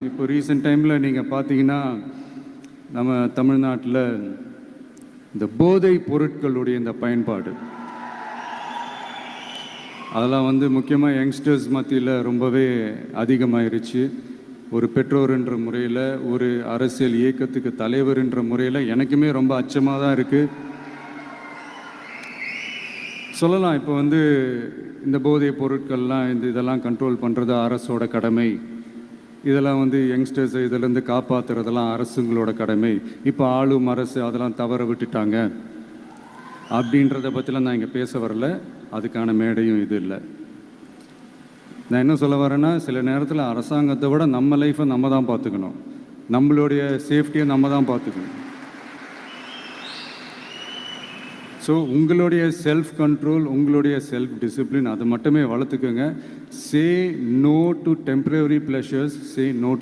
இப்போ ரீசெண்ட் டைமில் நீங்கள் பார்த்தீங்கன்னா நம்ம தமிழ்நாட்டில் இந்த போதை பொருட்களுடைய இந்த பயன்பாடு அதெல்லாம் முக்கியமாக யங்ஸ்டர்ஸ் மத்தியில் ரொம்பவே அதிகமாயிருச்சு. ஒரு பெற்றோர்ன்ற முறையில், ஒரு அரசியல் இயக்கத்துக்கு தலைவர்ன்ற முறையில் எனக்குமே ரொம்ப அச்சமாக தான் இருக்குது. சொல்லலாம் இப்போ இந்த போதை பொருட்கள்லாம் இதெல்லாம் கண்ட்ரோல் பண்ணுறது அரசோட கடமை. இதெல்லாம் யங்ஸ்டர்ஸை இதிலேருந்து காப்பாற்றுறதெல்லாம் அரசுங்களோட கடமை. இப்போ ஆளும் அரசு அதெல்லாம் தவற விட்டுட்டாங்க அப்படின்றத பற்றிலாம் நான் இங்கே பேச வரல. அதுக்கான மேடையும் இது இல்லை. நான் என்ன சொல்ல வரேன்னா, சில நேரத்தில் அரசாங்கத்தை விட நம்ம லைஃப்பை நம்ம தான் பார்த்துக்கணும். நம்மளுடைய சேஃப்டியை நம்ம தான் பார்த்துக்கணும். ஸோ உங்களுடைய செல்ஃப் கண்ட்ரோல், உங்களுடைய செல்ஃப் டிசிப்ளின் அது மட்டுமே வளர்த்துக்கோங்க. Say no to temporary pleasures, say no to